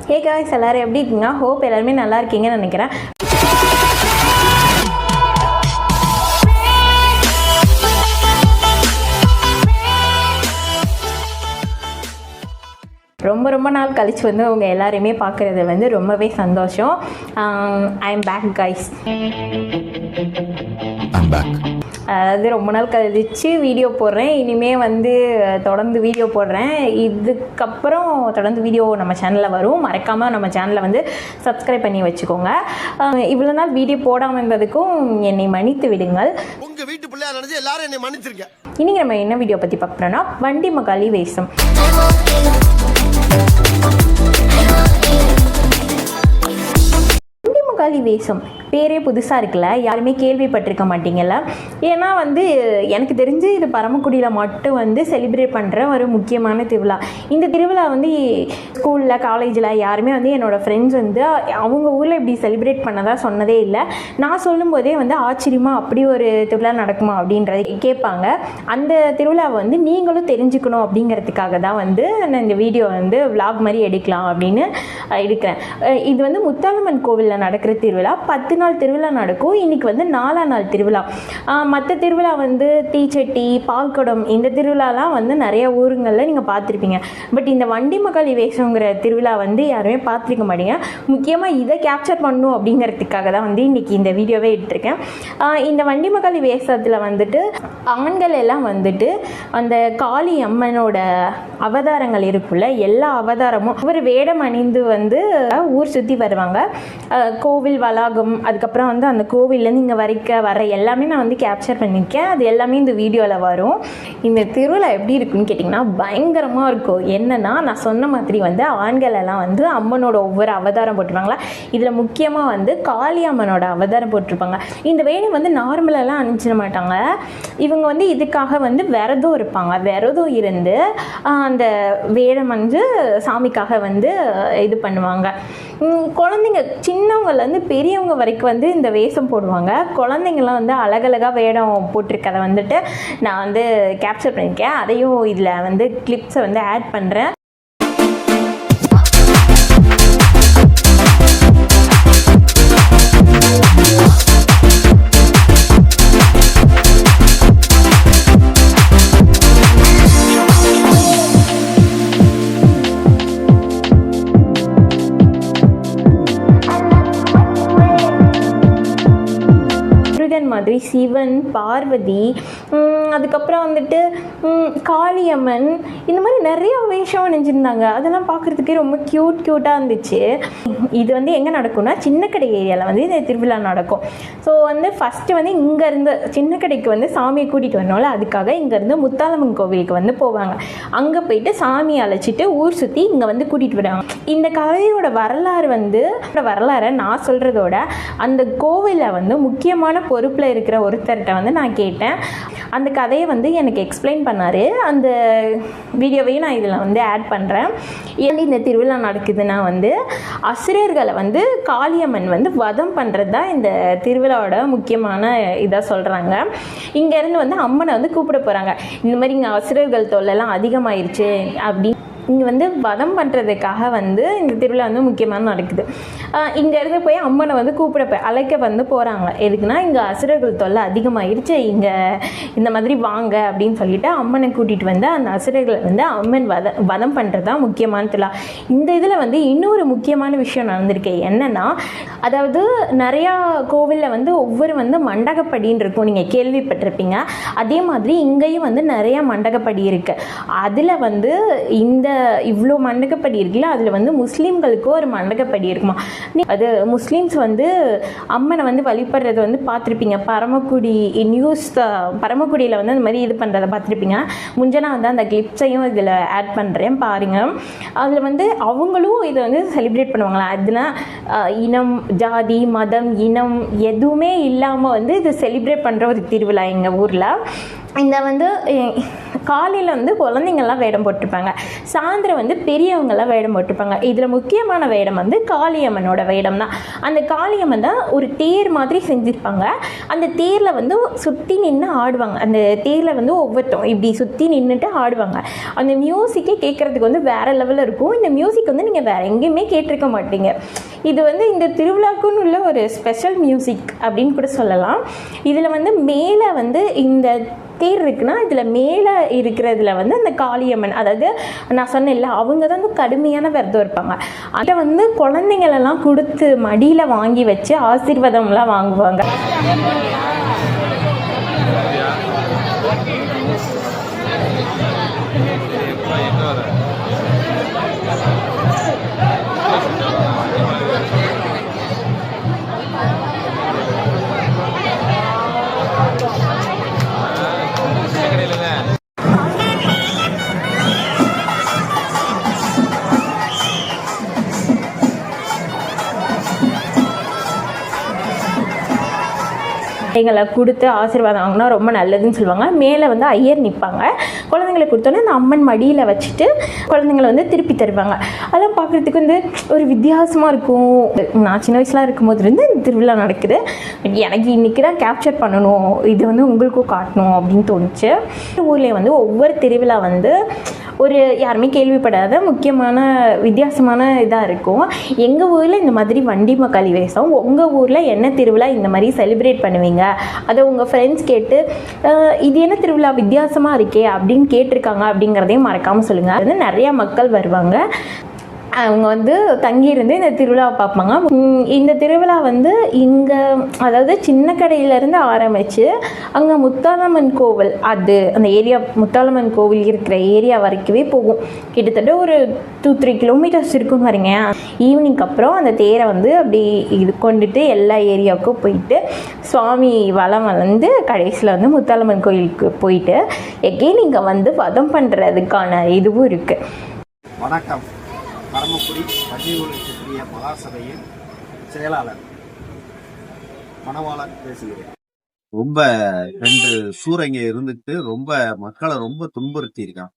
Hey guys, எல்லோரும் எப்படி இருக்கீங்க? ஹோப் எல்லாருமே நல்லா இருக்கீங்கன்னு நினைக்கிறேன். ரொம்ப நாள் கழிச்சு வந்து உங்கள் எல்லாரையுமே பார்க்குறது வந்து ரொம்பவே சந்தோஷம். I am back guys. அதாவது ரொம்ப நாள் கழிச்சு வீடியோ போடுறேன். இனிமேல் வந்து தொடர்ந்து வீடியோ போடுறேன். இதுக்கப்புறம் தொடர்ந்து வீடியோ நம்ம சேனலில் வரும். மறக்காமல் நம்ம சேனலை வந்து சப்ஸ்கிரைப் பண்ணி வச்சுக்கோங்க. இவ்வளோ நாள் வீடியோ போடாமல் இருந்ததுக்கும் என்னை மன்னித்து விடுங்கள். உங்கள் வீட்டு பிள்ளையா நினைச்சு எல்லாரும் என்னை மன்னிச்சிருக்கேன். இன்றைக்கி நம்ம என்ன வீடியோ பற்றி பார்க்குறோன்னா வண்டி மகாளி வேஷம். வண்டி மகாளி வேஷம் பேரே புதுசாக இருக்குல்ல, யாருமே கேள்விப்பட்டிருக்க மாட்டீங்கல்ல. ஏன்னா வந்து எனக்கு தெரிஞ்சு இது பரமக்குடியில் மட்டும் வந்து செலிப்ரேட் பண்ணுற ஒரு முக்கியமான திருவிழா. இந்த திருவிழா வந்து ஸ்கூலில் காலேஜில் யாருமே வந்து என்னோடய ஃப்ரெண்ட்ஸ் வந்து அவங்க ஊரில் இப்படி செலிப்ரேட் பண்ணதாக சொன்னதே இல்லை. நான் சொல்லும் போதே வந்து ஆச்சரியமாக அப்படி ஒரு திருவிழா நடக்குமா அப்படின்றத கேட்பாங்க. அந்த திருவிழாவை வந்து நீங்களும் தெரிஞ்சுக்கணும் அப்படிங்கிறதுக்காக தான் வந்து நான் இந்த வீடியோ வந்து விளாக் மாதிரி எடுக்கலாம் அப்படின்னு எடுக்கிறேன். இது வந்து முத்தாலம்மன் கோவிலில் நடக்கிற திருவிழா. 10 நாள் திருவிழா நடக்கும். இன்றைக்கி வந்து 4ஆம் நாள் திருவிழா. மற்ற திருவிழா வந்து தீச்சட்டி, பால்குடம், இந்த திருவிழாலாம் வந்து நிறைய ஊருங்களில் நீங்கள் பார்த்துருப்பீங்க. பட் இந்த வண்டி மகாளி வேஷங்கிற திருவிழா வந்து யாருமே பார்த்துருக்க மாட்டீங்க. முக்கியமாக இதை கேப்சர் பண்ணணும் அப்படிங்கிறதுக்காக தான் வந்து இன்றைக்கி இந்த வீடியோவே எடுத்திருக்கேன். இந்த வண்டி மகாளி வேஷத்தில் வந்துட்டு ஆண்கள் எல்லாம் வந்துட்டு அந்த காளி அம்மனோட அவதாரங்கள் இருக்குல்ல, எல்லா அவதாரமும் ஒரு வேடம் அணிந்து வந்து ஊர் சுற்றி வருவாங்க. கோவில் வளாகம், அதுக்கப்புறம் வந்து அந்த கோவிலேருந்து இங்கே வர எல்லாமே நான் வந்து கேப்சர் பண்ணியிருக்கேன். அது எல்லாமே இந்த வீடியோவில் வரும். இந்த திருவிழா எப்படி இருக்குன்னு கேட்டிங்கன்னா பயங்கரமாக இருக்கும். என்னென்னா நான் சொன்ன மாதிரி வந்து ஆண்கள் எல்லாம் வந்து அம்மனோட ஒவ்வொரு அவதாரம் போட்டிருப்பாங்களா. இதில் முக்கியமாக வந்து காளி அம்மனோட அவதாரம் போட்டிருப்பாங்க. இந்த வேடம் வந்து நார்மலெல்லாம் அணிஞ்சிட மாட்டாங்க. இவங்க வந்து இதுக்காக வந்து விரதம் இருப்பாங்க. விரதம் இருந்து அந்த வேடம் வந்து சாமிக்காக வந்து இது பண்ணுவாங்க. குழந்தைங்க சின்னவங்கலேருந்து பெரியவங்க வரைக்கும் வந்து இந்த வேஷம் போடுவாங்க. குழந்தைங்களாம் வந்து அழகழகாக வேடம் போட்டிருக்கதை வந்துட்டு நான் வந்து கேப்சர் பண்ணியிருக்கேன். அதையும் இதில் வந்து கிளிப்ஸை வந்து ஆட் பண்ணுறேன். மாதிரி சிவன், பார்வதி, அதுக்கப்புறம் வந்துட்டு காளியம்மன், இந்த மாதிரி நிறைய வேஷம் நினைச்சிருந்தாங்க. அதெல்லாம் பார்க்குறதுக்கே ரொம்ப க்யூட்டாக இருந்துச்சு. இது வந்து எங்கே நடக்கும்னா சின்னக்கடை ஏரியாவில் வந்து இந்த திருவிழா நடக்கும். ஸோ வந்து ஃபஸ்ட்டு வந்து இங்கேருந்து சின்னக்கடைக்கு வந்து சாமியை கூட்டிகிட்டு வரணும்ல, அதுக்காக இங்கேருந்து முத்தாலம்மன் கோவிலுக்கு வந்து போவாங்க. அங்கே போயிட்டு சாமியை அழைச்சிட்டு ஊர் சுற்றி இங்கே வந்து கூட்டிகிட்டு வருவாங்க. இந்த கதையோட வரலாறை நான் சொல்கிறதோட அந்த கோவிலில் வந்து முக்கியமான பொறுப்பில் இருக்கிற ஒருத்தர்கிட்ட வந்து நான் கேட்டேன். அந்த கதையை வந்து எனக்கு எக்ஸ்பிளைன் பண்ணார். அந்த வீடியோவையும் நான் இதில் வந்து ஆட் பண்ணுறேன். ஏன் இந்த திருவிழா நடக்குதுன்னா வந்து அசுரர்களை வந்து காளியம்மன் வந்து வதம் பண்ணுறது தான் இந்த திருவிழாவோட முக்கியமான இதாக சொல்கிறாங்க. இங்கேருந்து வந்து அம்மனை வந்து கூப்பிட போகிறாங்க. இந்த மாதிரி இங்கே அசுரர்கள் தொல்லைலாம் அதிகமாயிருச்சு அப்படி இங்கே வந்து வதம் பண்ணுறதுக்காக வந்து இந்த திருவிழா வந்து முக்கியமாக நடக்குது. இங்கேருந்து போய் அம்மனை வந்து அழைக்க வந்து போகிறாங்க. எதுக்குன்னா இங்கே அசுரர்கள் தொல்லை அதிகமாகிடுச்சு, இங்கே இந்த மாதிரி வாங்க அப்படின்னு சொல்லிட்டு அம்மனை கூட்டிகிட்டு வந்து அந்த அசுரர்களை வந்து அம்மன் வதம் பண்ணுறது தான் முக்கியமான திருவிழா. இந்த இதில் வந்து இன்னொரு முக்கியமான விஷயம் நடந்திருக்கு. என்னென்னா, அதாவது நிறையா கோவிலில் வந்து ஒவ்வொரு வந்து மண்டகப்படின்னு இருக்கும், நீங்கள் கேள்விப்பட்டிருப்பீங்க. அதே மாதிரி இங்கேயும் வந்து நிறையா மண்டகப்படி இருக்குது. அதில் வந்து இந்த இவ்வளோ மண்டகப்படி இருக்குல்ல, அதில் வந்து முஸ்லீம்களுக்கு ஒரு மண்டகப்படி இருக்குமா. அது முஸ்லீம்ஸ் வந்து அம்மனை வந்து வழிபடுறது வந்து பார்த்துருப்பீங்க. பரமக்குடியில் வந்து அந்த மாதிரி இது பண்ணுறதை பார்த்துருப்பீங்க. நான் வந்து அந்த கிளிப்ஸையும் இதில் ஆட் பண்ணுறேன் பாருங்கள். அதில் வந்து அவங்களும் இதை வந்து செலிப்ரேட் பண்ணுவாங்களா. அதுனா இனம், ஜாதி, மதம், இனம் எதுவுமே இல்லாமல் வந்து இது செலிப்ரேட் பண்ணுற ஒரு திருவிழா எங்கள் ஊரில். இந்த வந்து காலையில் வந்து குழந்தைங்கள்லாம் வேடம் போட்டிருப்பாங்க, சாயந்தரம் வந்து பெரியவங்கள்லாம் வேடம் போட்டிருப்பாங்க. இதில் முக்கியமான வேடம் வந்து காளியம்மனோட வேடம் தான். அந்த காளியம்மன் தான் ஒரு தேர் மாதிரி செஞ்சுருப்பாங்க. அந்த தேரில் வந்து சுற்றி நின்று ஆடுவாங்க. அந்த தேரில் வந்து ஒவ்வொருத்தரும் இப்படி சுற்றி நின்றுட்டு ஆடுவாங்க. அந்த மியூசிக்கே கேட்குறதுக்கு வந்து வேறு லெவலில் இருக்கும். இந்த மியூசிக் வந்து நீங்கள் வேறு எங்கேயுமே கேட்டிருக்க மாட்டீங்க. இது வந்து இந்த திருவிழாக்குன்னு உள்ள ஒரு ஸ்பெஷல் மியூசிக் அப்படின்னு கூட சொல்லலாம். இதில் வந்து மேலே வந்து இந்த தேர் இருக்குன்னா இதில் மேலே இருக்கிறதுல வந்து அந்த காளியம்மன், அதாவது நான் சொன்னேன்ல, அவங்க தான் வந்து கடுமையான விரதம் இருப்பாங்க. அதை வந்து குழந்தைங்களெல்லாம் கொடுத்து மடியில் வாங்கி வச்சு ஆசீர்வாதம்லாம் வாங்குவாங்க. குழந்தைங்களை கொடுத்து ஆசீர்வாதம் வாங்கினா ரொம்ப நல்லதுன்னு சொல்லுவாங்க. மேலே வந்து ஐயர் நிற்பாங்க. குழந்தைங்களை கொடுத்தோன்னே அந்த அம்மன் மடியில் வச்சுட்டு குழந்தைங்களை வந்து திருப்பி தருவாங்க. அதெல்லாம் பார்க்குறதுக்கு வந்து ஒரு வித்தியாசமாக இருக்கும். நான் சின்ன வயசுலாம் இருக்கும்போது இருந்து இந்த திருவிழா நடக்குது. எனக்கு இன்றைக்கி தான் கேப்சர் பண்ணணும், இது வந்து உங்களுக்கும் காட்டணும் அப்படின்னு தோணுச்சு. ஊரில் வந்து ஒவ்வொரு திருவிழா வந்து ஒரு யாருமே கேள்விப்படாத முக்கியமான வித்தியாசமான இதாக இருக்கும். எங்கள் ஊரில் இந்த மாதிரி வண்டி மக்காளி வேஷம், உங்கள் ஊரில் என்ன திருவிழா இந்த மாதிரி செலிப்ரேட் பண்ணுவீங்க, அதை உங்கள் ஃப்ரெண்ட்ஸ் கேட்டு இது என்ன திருவிழா வித்தியாசமாக இருக்கே அப்படின்னு கேட்டிருக்காங்க அப்படிங்கிறதையும் மறக்காமல் சொல்லுங்கள். அது வந்து நிறையா மக்கள் வருவாங்க. அவங்க வந்து தங்கியிருந்து இந்த திருவிழாவை பார்ப்பாங்க. இந்த திருவிழா வந்து இங்கே, அதாவது சின்ன கடையிலேருந்து ஆரம்பித்து அங்கே முத்தாலம்மன் கோவில், அது அந்த ஏரியா முத்தாலம்மன் கோவில் இருக்கிற ஏரியா வரைக்குமே போகும். கிட்டத்தட்ட ஒரு 2-3 கிலோமீட்டர்ஸ் இருக்கும் பாருங்க. ஈவினிங் அப்புறம் அந்த தேரை வந்து அப்படி இது கொண்டுட்டு எல்லா ஏரியாவுக்கும் போயிட்டு சுவாமி வலம் வந்து கடைசியில் வந்து முத்தாலம்மன் கோயிலுக்கு போயிட்டு எகெயின் இங்கே வந்து வதம் பண்ணுறதுக்கான இதுவும் இருக்குது. வணக்கம். பரமக்குடி பள்ளியூர் சுற்றிய மகாசபையின் செயலாளர் மணவாளன் பேசுகிறேன். ரொம்ப 2 சூரங்க இருந்துட்டு ரொம்ப மக்களை ரொம்ப துன்புறுத்தி இருக்கான்.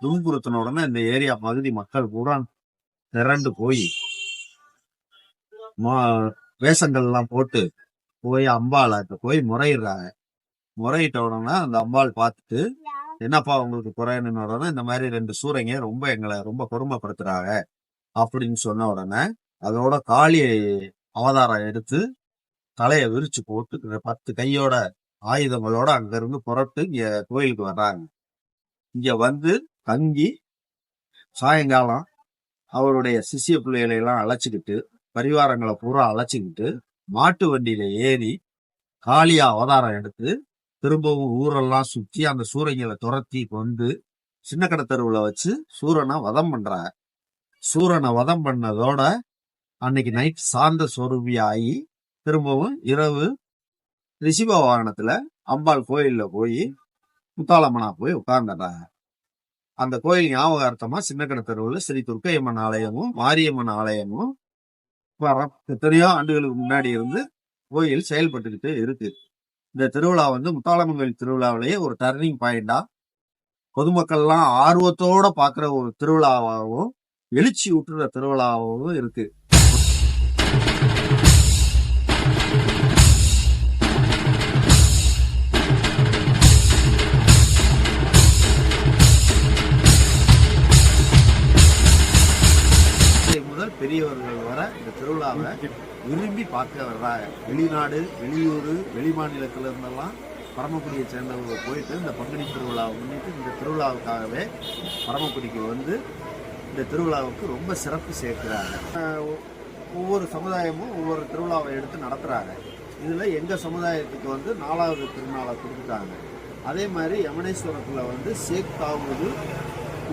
துன்புறுத்தின உடனே இந்த ஏரியா பகுதி மக்கள் பூரா திரண்டு போய் வேஷங்கள்லாம் போட்டு போய் அம்பாளை போய் முறையிடுறாங்க. முறையிட்ட உடனே அந்த அம்பாள் பார்த்துட்டு, என்னப்பா உங்களுக்கு குறையணுன்னு உடனே இந்த மாதிரி 2 சூரங்க ரொம்ப எங்களை ரொம்ப கொடுமைப்படுத்துறாங்க அப்படின்னு சொன்ன உடனே அதோட காளி அவதாரம் எடுத்து தலையை விரிச்சு போட்டு 10 கையோட ஆயுதங்களோட அங்க இருந்து புறப்பட்டு இங்க கோயிலுக்கு வர்றாங்க. இங்க வந்து தங்கி சாயங்காலம் அவருடைய சிசிய பிள்ளைகளை எல்லாம் அழைச்சிக்கிட்டு, பரிவாரங்களை பூரா அழைச்சிக்கிட்டு மாட்டு வண்டியில ஏறி காளியா அவதாரம் எடுத்து திரும்பவும் ஊரெல்லாம் சுற்றி அந்த சூரங்களை துரத்தி கொண்டு சின்ன கடை தெருவுல வச்சு சூரனை வதம் பண்றாங்க. சூரனை வதம் பண்ணதோட அன்னைக்கு நைட் சாந்த சொரூபி ஆகி திரும்பவும் இரவு ரிஷிப வாகனத்துல அம்பாள் கோயில்ல போய் முத்தாலம்மனா போய் உட்கார்ந்துடுறாங்க. அந்த கோயில் ஞாபகார்த்தமா சின்ன கடை தெருவுல ஸ்ரீ துர்க்கையம்மன் ஆலயமும் மாரியம்மன் ஆலயமும் எத்தனையோ ஆண்டுகளுக்கு முன்னாடி இருந்து கோயில் செயல்பட்டுக்கிட்டு இருக்கு. இந்த திருவிழா வந்து முத்தாலம்மன் கோயில் திருவிழாவிலேயே ஒரு டர்னிங் பாயிண்டா பொதுமக்கள்லாம் ஆர்வத்தோட பாக்குற ஒரு திருவிழாவாகவும் எழுச்சி ஊட்டுற திருவிழாவாகவும் இருக்கு. முதல் பெரியவர்கள் வர இந்த திருவிழாவை விரும்பி பார்க்க வர்றாங்க. வெளிநாடு, வெளியூர், வெளி மாநிலத்துல இருந்தெல்லாம் பரமக்குடியை சேர்ந்தவங்க போயிட்டு இந்த பங்குனி திருவிழாவை முன்னிட்டு இந்த திருவிழாவுக்காகவே பரமக்குடிக்கு வந்து இந்த திருவிழாவுக்கு ரொம்ப சிறப்பு சேர்க்கிறாங்க. ஒவ்வொரு சமுதாயமும் ஒவ்வொரு திருவிழாவை எடுத்து நடத்துறாங்க. இதுல எங்க சமுதாயத்துக்கு வந்து 4வது திருநாளை கொடுத்துட்டாங்க. அதே மாதிரி யமனேஸ்வரத்துல வந்து சேக் தாவூது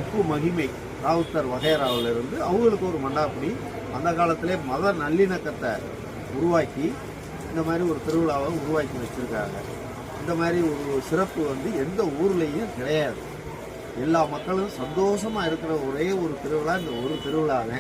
உப்பு மகிமை ராவுத்தர் வகைராவில் இருந்து அவங்களுக்கு ஒரு மண்டாப்படி அந்த காலத்திலே மத நல்லிணக்கத்தை உருவாக்கி இந்த மாதிரி ஒரு திருவிழாவை உருவாக்கி வச்சிருக்காங்க. இந்த மாதிரி ஒரு சிறப்பு வந்து எந்த ஊர்லேயும் கிடையாது. எல்லா மக்களும் சந்தோஷமா இருக்கிற ஒரே ஒரு திருவிழா இந்த ஒரு திருவிழாவே.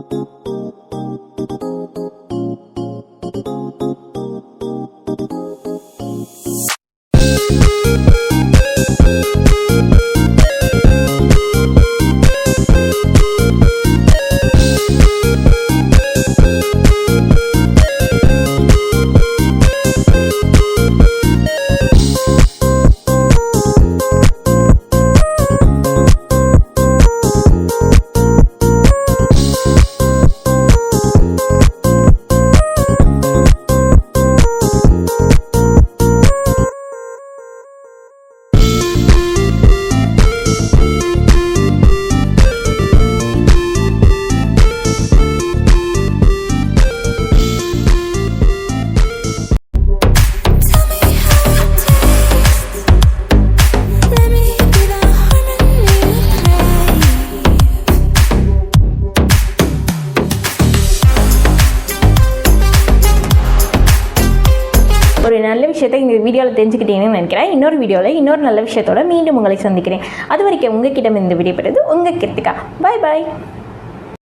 ஒரு நல்ல விஷயத்தை இந்த வீடியோவில் தெரிஞ்சுக்கிட்டீங்கன்னு நினைக்கிறேன். இன்னொரு வீடியோவில் இன்னொரு நல்ல விஷயத்தோட மீண்டும் உங்களை சந்திக்கிறேன். அது வரைக்கும் உங்ககிட்ட இந்த விடைபெறுது உங்கள் கிருத்திகா. பாய் பாய்.